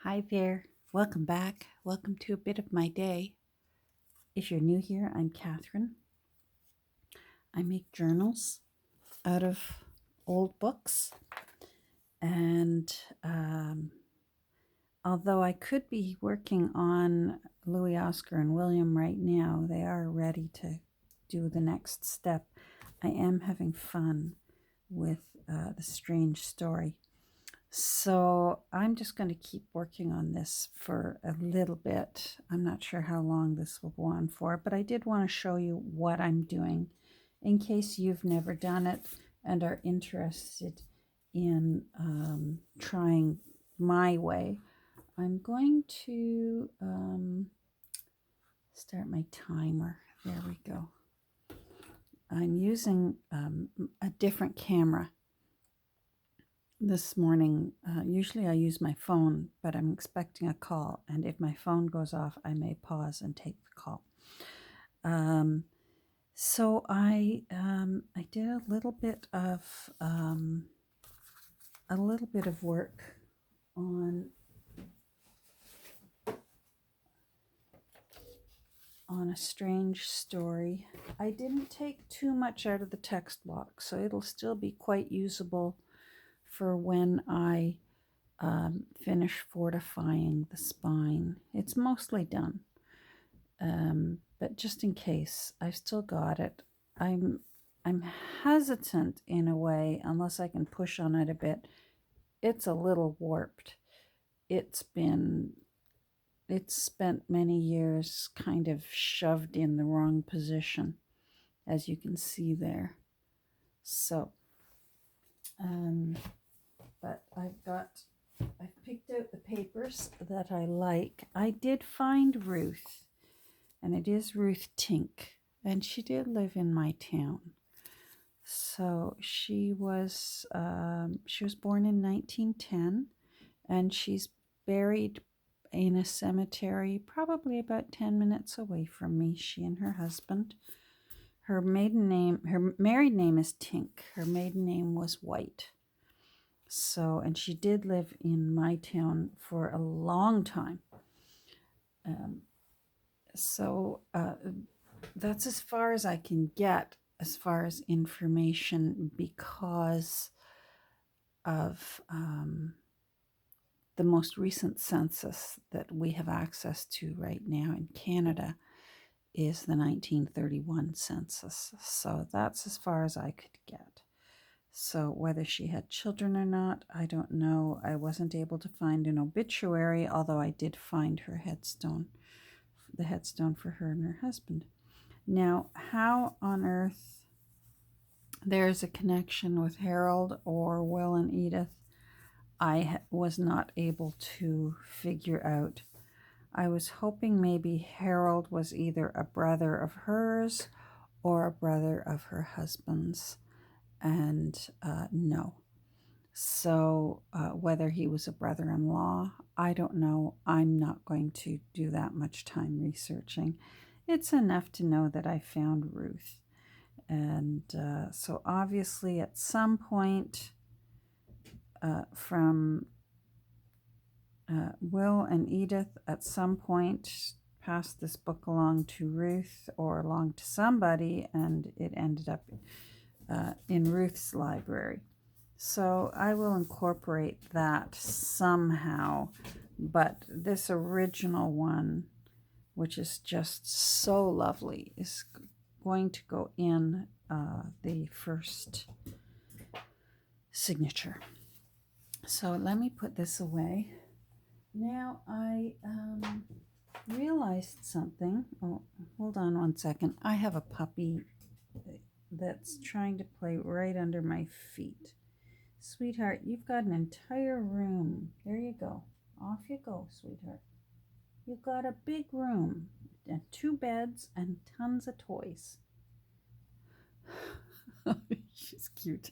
Hi there. Welcome back. Welcome to a bit of my day. If you're new here, I'm Catherine. I make journals out of old books. And although I could be working on Louis, Oscar, and William right now, they are ready to do the next step. I am having fun with the strange story. So I'm just going to keep working on this for a little bit. I'm not sure how long this will go on for, but I did want to show you what I'm doing in case you've never done it and are interested in trying my way. I'm going to start my timer. There we go. I'm using a different camera this morning. Usually I use my phone, but I'm expecting a call, and if my phone goes off, I may pause and take the call. So I did a little bit of work on a strange story. I didn't take too much out of the text block, so it'll still be quite usable for when I finish fortifying the spine. It's mostly done, but just in case, I've still got it. I'm hesitant in a way, unless I can push on it a bit. It's a little warped. It's spent many years kind of shoved in the wrong position, as you can see there. So, but I've picked out the papers that I like. I did find Ruth, and it is Ruth Tink, and she did live in my town. So she was born in 1910, and she's buried in a cemetery probably about 10 minutes away from me, she and her husband. Her married name is Tink. Her maiden name was White. So, and she did live in my town for a long time. That's as far as I can get as far as information, because of the most recent census that we have access to right now in Canada is the 1931 census. So that's as far as I could get. So whether she had children or not, I don't know. I wasn't able to find an obituary, although I did find her headstone, the headstone for her and her husband. Now, how on earth there's a connection with Harold or Will and Edith, I was not able to figure out. I was hoping maybe Harold was either a brother of hers or a brother of her husband's, and no. So whether he was a brother-in-law, I don't know. I'm not going to do that much time researching. It's enough to know that I found Ruth. And so obviously at some point from Will and Edith, at some point passed this book along to Ruth or along to somebody, and it ended up in Ruth's library. So I will incorporate that somehow, but this original one, which is just so lovely, is going to go in the first signature. So let me put this away. Now I realized something. Oh, hold on one second. I have a puppy that's trying to play right under my feet. Sweetheart, you've got an entire room. There you go. Off you go, sweetheart. You've got a big room and 2 beds and tons of toys. She's cute.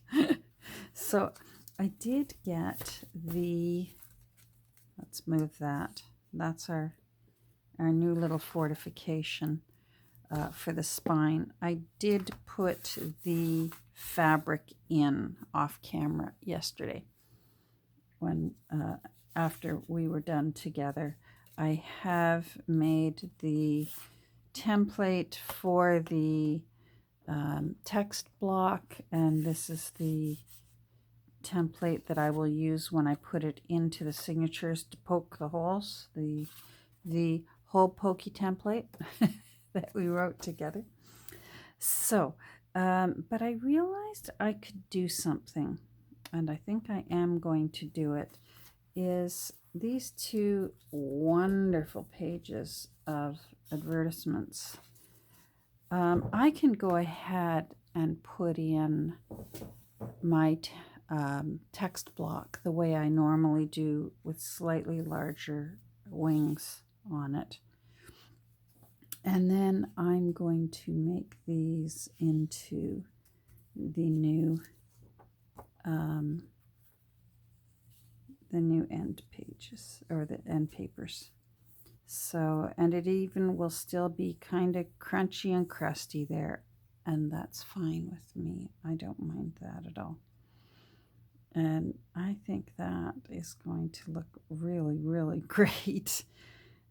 So I did get let's move that. That's our new little fortification for the spine. I did put the fabric in off camera yesterday. when after we were done together. I have made the template for the text block, and this is the template that I will use when I put it into the signatures to poke the holes, the hole pokey template that we wrote together. So, but I realized I could do something, and I think I am going to do it, is these two wonderful pages of advertisements. I can go ahead and put in my text block the way I normally do, with slightly larger wings on it. And then I'm going to make these into the new end pages, or the end papers. So, and it even will still be kind of crunchy and crusty there, and that's fine with me. I don't mind that at all. And I think that is going to look really, really great.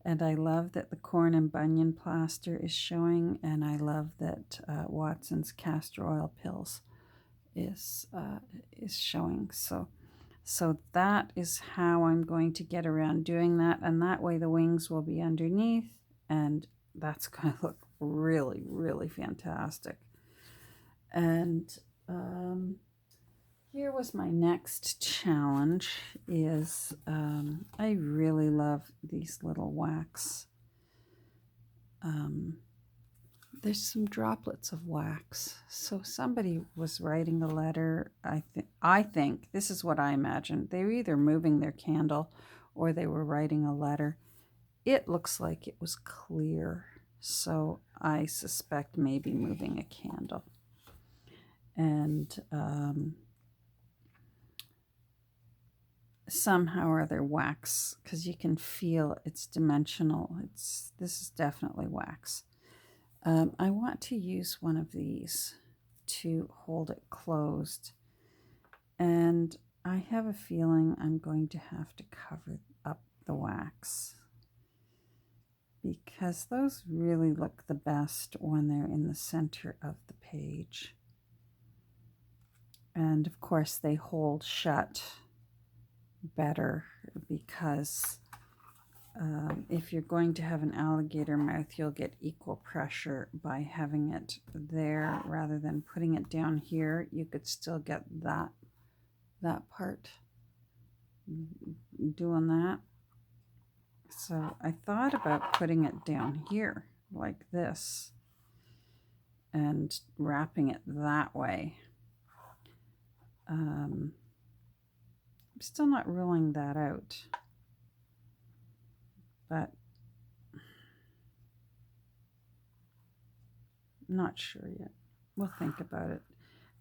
And I love that the corn and bunion plaster is showing, and I love that Watson's castor oil pills is showing. So that is how I'm going to get around doing that, and that way the wings will be underneath, and that's going to look really, really fantastic. And here was my next challenge, is I really love these little wax. There's some droplets of wax. So somebody was writing a letter. I think this is what I imagine. They were either moving their candle or they were writing a letter. It looks like it was clear, so I suspect maybe moving a candle. And somehow or other wax, because you can feel it's dimensional. This is definitely wax. I want to use one of these to hold it closed, and I have a feeling I'm going to have to cover up the wax, because those really look the best when they're in the center of the page. And of course they hold shut better, because if you're going to have an alligator mouth, you'll get equal pressure by having it there rather than putting it down here. You could still get that part doing that. So I thought about putting it down here like this and wrapping it that way. I'm still not ruling that out, but not sure yet. We'll think about it.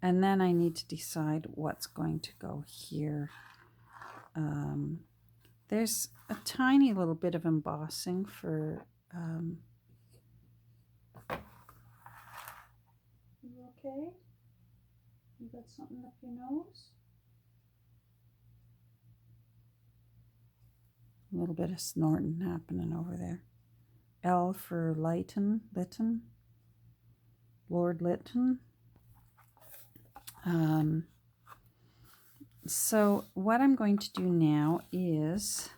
And then I need to decide what's going to go here. There's a tiny little bit of embossing for... You okay? You got something up your nose? A little bit of snorting happening over there. L for Lytton, Lord Lytton. So what I'm going to do now is,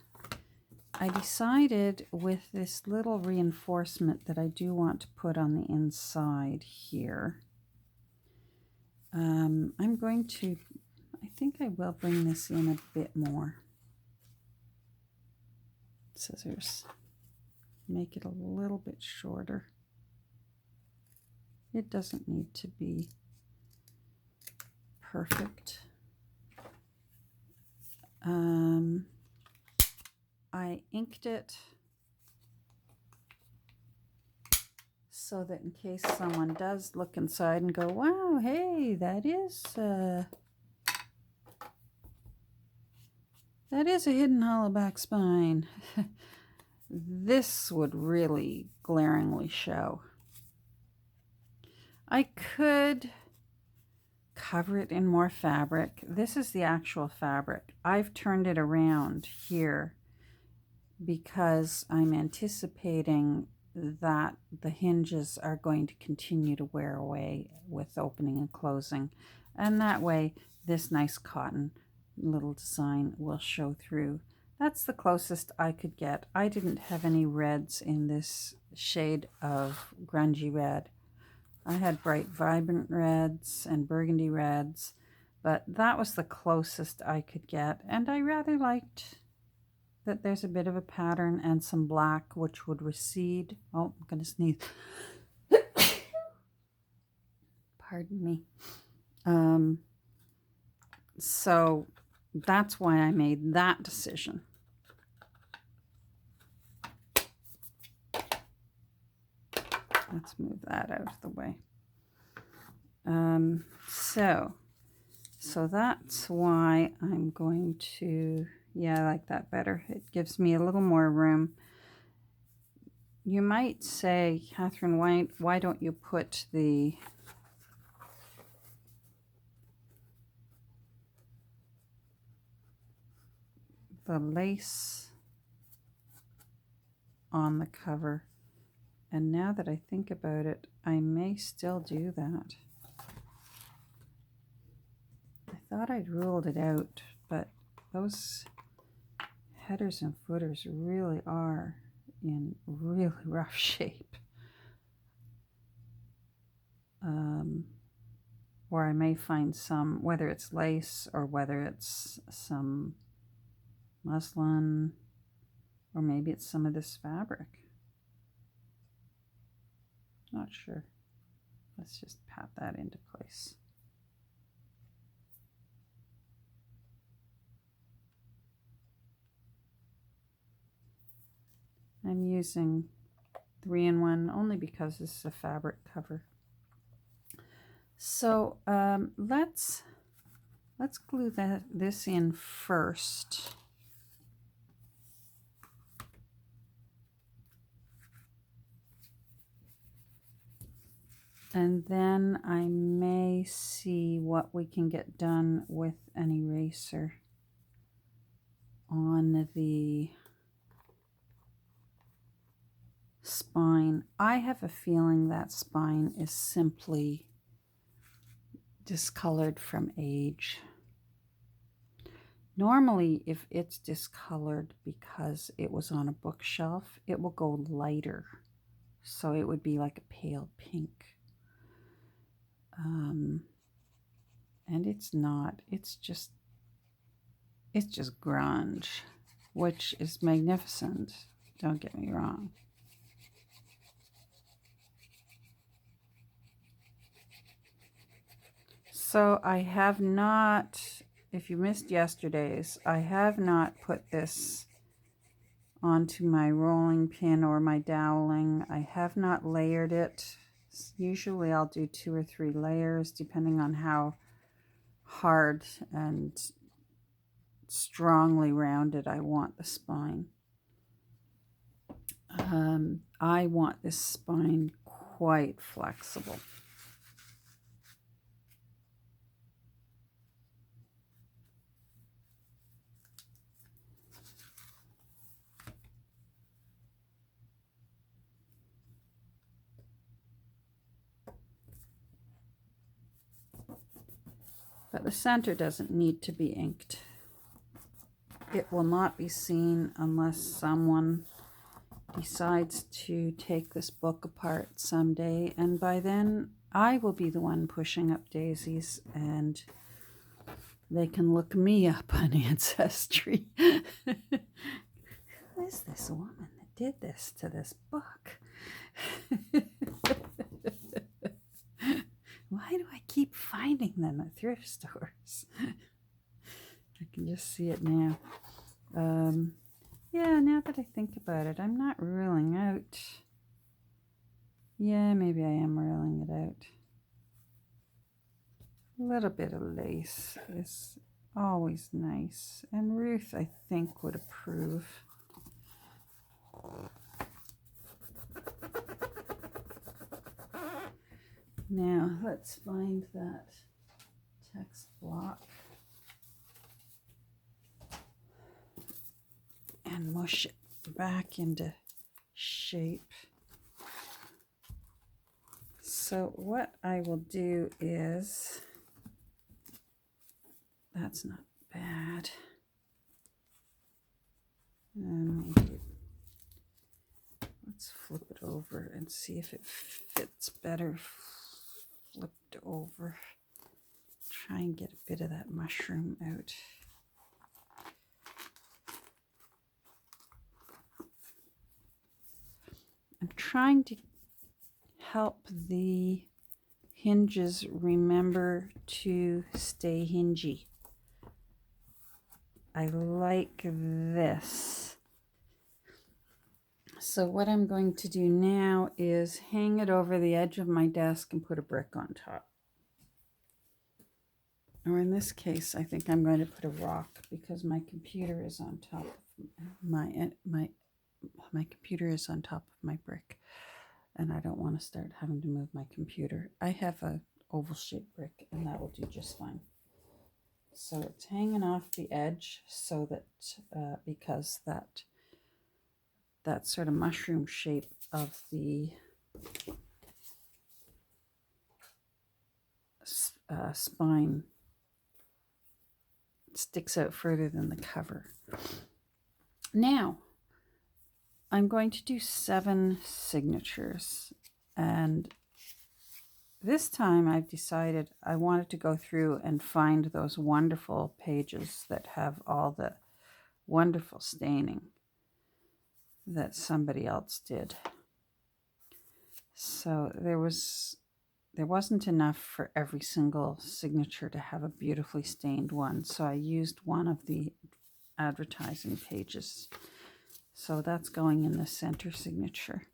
I decided with this little reinforcement that I do want to put on the inside here. I'm going to, I think I will bring this in a bit more. Scissors. Make it a little bit shorter. It doesn't need to be perfect. I inked it so that in case someone does look inside and go, wow, hey, that is a hidden hollow back spine. This would really glaringly show. I could cover it in more fabric. This is the actual fabric. I've turned it around here because I'm anticipating that the hinges are going to continue to wear away with opening and closing. And that way, this nice cotton little design will show through. That's the closest I could get. I didn't have any reds in this shade of grungy red. I had bright, vibrant reds and burgundy reds, but that was the closest I could get. And I rather liked that there's a bit of a pattern and some black, which would recede. Oh, I'm going to sneeze. Pardon me. So that's why I made that decision. Let's move that out of the way. So that's why I'm going to, yeah, I like that better. It gives me a little more room. You might say, Catherine, why don't you put the lace on the cover? And now that I think about it, I may still do that. I thought I'd ruled it out, but those headers and footers really are in really rough shape. Or I may find some, whether it's lace or whether it's some muslin, or maybe it's some of this fabric. Not sure. Let's just pat that into place. I'm using 3-in-1 only because this is a fabric cover. So let's glue this in first. And then I may see what we can get done with an eraser on the spine. I have a feeling that spine is simply discolored from age. Normally, if it's discolored because it was on a bookshelf, it will go lighter. So it would be like a pale pink. And it's not. It's just grunge, which is magnificent. Don't get me wrong. So I have not, if you missed yesterday's, I have not put this onto my rolling pin or my doweling. I have not layered it. Usually I'll do 2 or 3 layers depending on how hard and strongly rounded I want the spine. I want this spine quite flexible. But the center doesn't need to be inked. It will not be seen unless someone decides to take this book apart someday, and by then I will be the one pushing up daisies and they can look me up on Ancestry. Who is this woman that did this to this book? Why do I keep finding them at thrift stores? I can just see it now. Yeah, now that I think about it, I'm not ruling out. Yeah, maybe I am ruling it out. A little bit of lace is always nice. And Ruth, I think, would approve. Now, let's find that text block and mush it back into shape. So what I will do is, that's not bad. And maybe let's flip it over and see if it fits better flipped over. Try and get a bit of that mushroom out. I'm trying to help the hinges remember to stay hingy. I like this. So what I'm going to do now is hang it over the edge of my desk and put a brick on top. Or in this case, I think I'm going to put a rock because my computer is on top of my computer is on top of my brick, and I don't want to start having to move my computer. I have a oval shaped brick, and that will do just fine. So it's hanging off the edge, so that because that sort of mushroom shape of the spine sticks out further than the cover. Now, I'm going to do 7 signatures, and this time I've decided I wanted to go through and find those wonderful pages that have all the wonderful staining that somebody else did. So there wasn't enough for every single signature to have a beautifully stained one, so I used one of the advertising pages. So that's going in the center signature.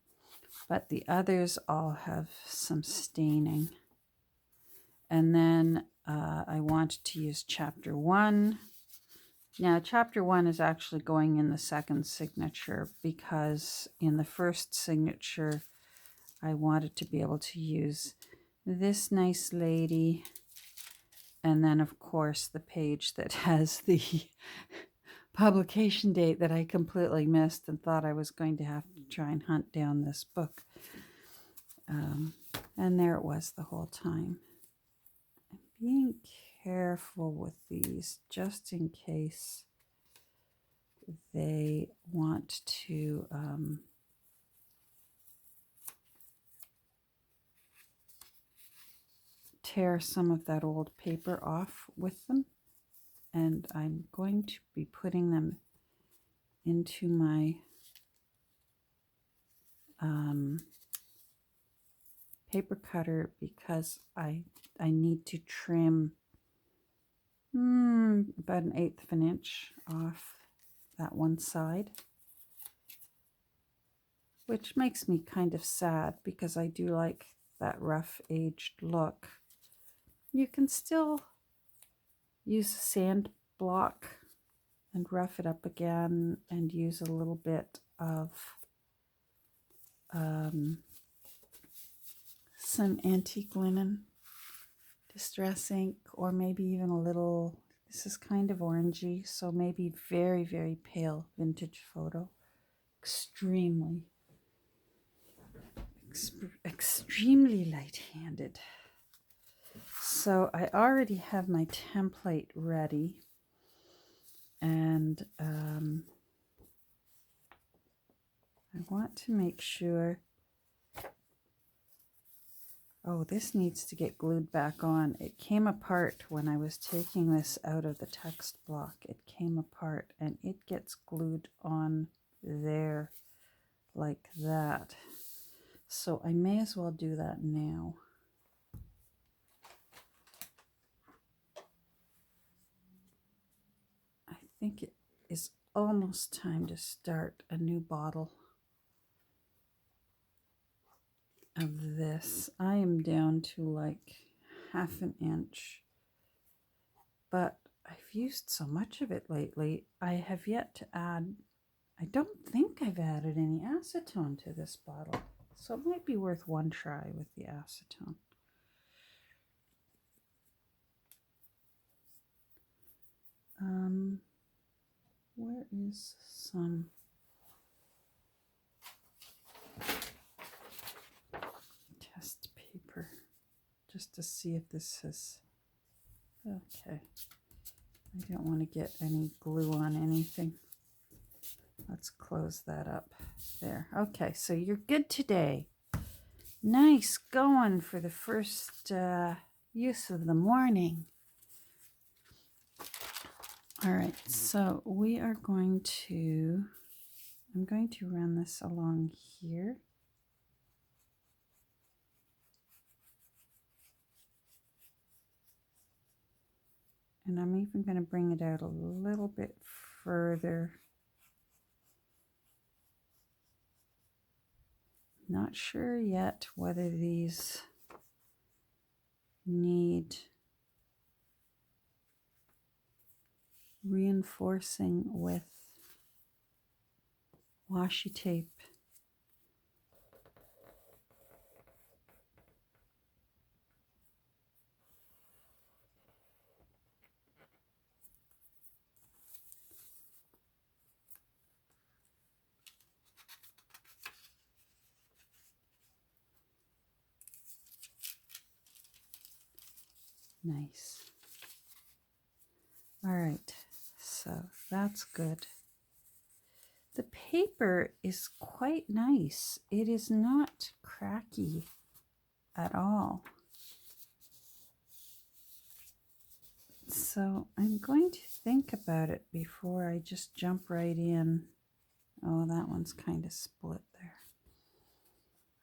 But the others all have some staining. And then I wanted to use chapter 1. Now, chapter 1 is actually going in the second signature because in the first signature, I wanted to be able to use this nice lady. And then, of course, the page that has the publication date that I completely missed and thought I was going to have to try and hunt down this book. And there it was the whole time. I'm being careful with these just in case they want to tear some of that old paper off with them. And I'm going to be putting them into my paper cutter because I need to trim about 1/8 of an inch off that one side, which makes me kind of sad because I do like that rough aged look. You can still use a sand block and rough it up again and use a little bit of some antique linen, distress ink, or maybe even a little, this is kind of orangey, so maybe very, very pale vintage photo. Extremely light-handed. So I already have my template ready, and I want to make sure, oh, this needs to get glued back on. It came apart when I was taking this out of the text block. It came apart and it gets glued on there like that. So I may as well do that now. I think it is almost time to start a new bottle of this. I am down to like 1/2 inch, but I've used so much of it lately. I have yet to add, I don't think I've added any acetone to this bottle, so it might be worth one try with the acetone. Where is some test paper just to see if this is okay. I don't want to get any glue on anything. Let's close that up there. Okay, so you're good today. Nice going for the first use of the morning. All right, so we are going to, I'm going to run this along here. And I'm even going to bring it out a little bit further. Not sure yet whether these need reinforcing with washi tape. Nice. All right, so that's good. The paper is quite nice. It is not cracky at all. So I'm going to think about it before I just jump right in. Oh, that one's kind of split there.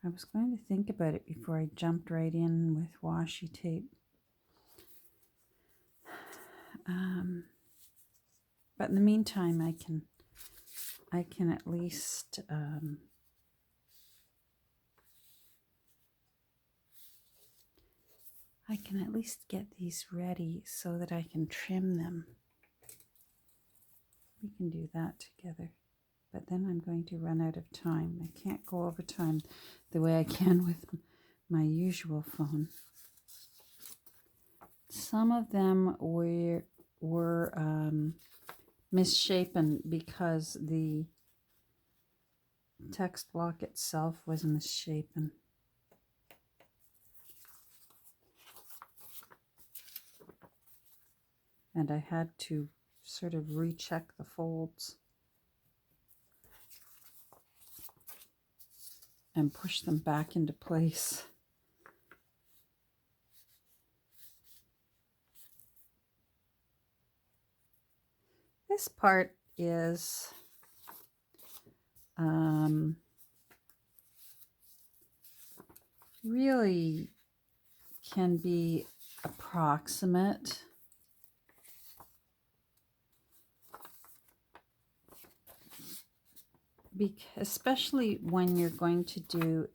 I was going to think about it before I jumped right in with washi tape. But in the meantime, I can at least get these ready so that I can trim them. We can do that together. But then I'm going to run out of time. I can't go over time the way I can with my usual phone. Some of them were misshapen because the text block itself was misshapen. And I had to sort of recheck the folds and push them back into place. This part is really can be approximate. Especially when you're going to do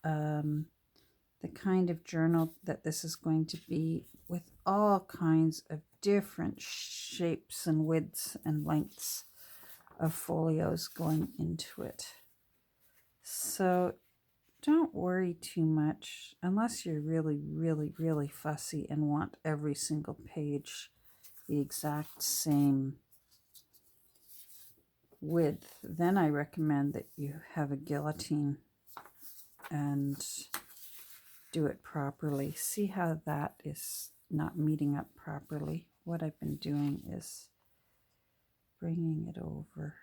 the kind of journal that this is going to be, with all kinds of different shapes and widths and lengths of folios going into it. So don't worry too much unless you're really, really, really fussy and want every single page the exact same width. Then I recommend that you have a guillotine and do it properly. See how that is not meeting up properly? What I've been doing is bringing it over.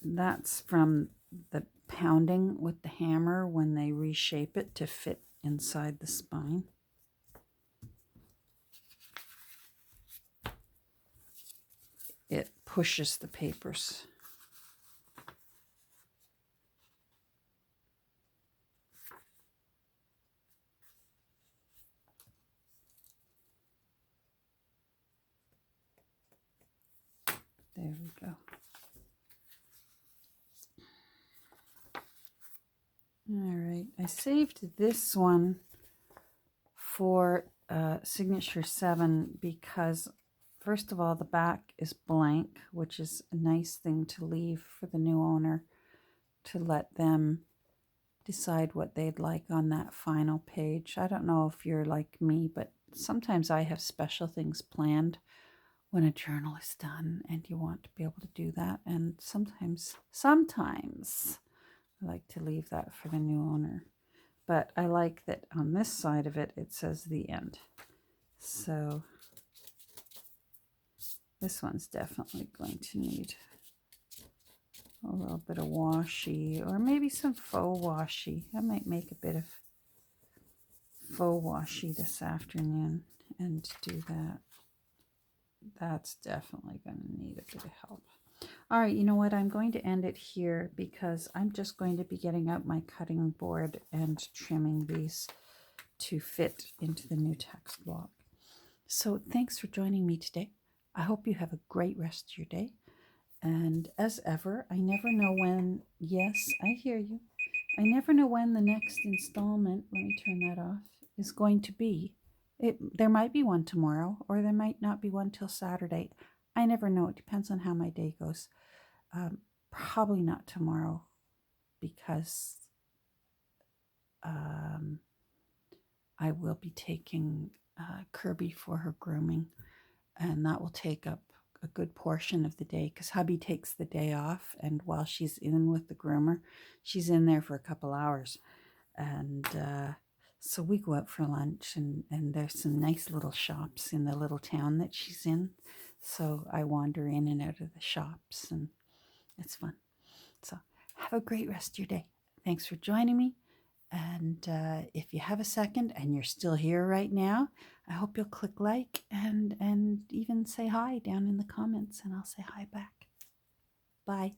That's from the pounding with the hammer when they reshape it to fit inside the spine. It pushes the papers. There we go. All right, I saved this one for Signature 7 because, first of all, the back is blank, which is a nice thing to leave for the new owner to let them decide what they'd like on that final page. I don't know if you're like me, but sometimes I have special things planned when a journal is done, and you want to be able to do that. And sometimes I like to leave that for the new owner. But I like that on this side of it, it says the end. So this one's definitely going to need a little bit of washi, or maybe some faux washi. I might make a bit of faux washi this afternoon and do that. That's definitely going to need a bit of help. All right, you know what? I'm going to end it here because I'm just going to be getting out my cutting board and trimming these to fit into the new text block. So thanks for joining me today. I hope you have a great rest of your day. And as ever, I never know when, yes, I hear you. I never know when the next installment, let me turn that off, is going to be. There might be one tomorrow, or there might not be one till Saturday. I never know. It depends on how my day goes. Probably not tomorrow because I will be taking Kirby for her grooming, and that will take up a good portion of the day because hubby takes the day off, and while she's in with the groomer, she's in there for a couple hours. And so we go out for lunch, and there's some nice little shops in the little town that she's in. So I wander in and out of the shops, and it's fun. So have a great rest of your day. Thanks for joining me. And if you have a second and you're still here right now, I hope you'll click like and even say hi down in the comments, and I'll say hi back. Bye.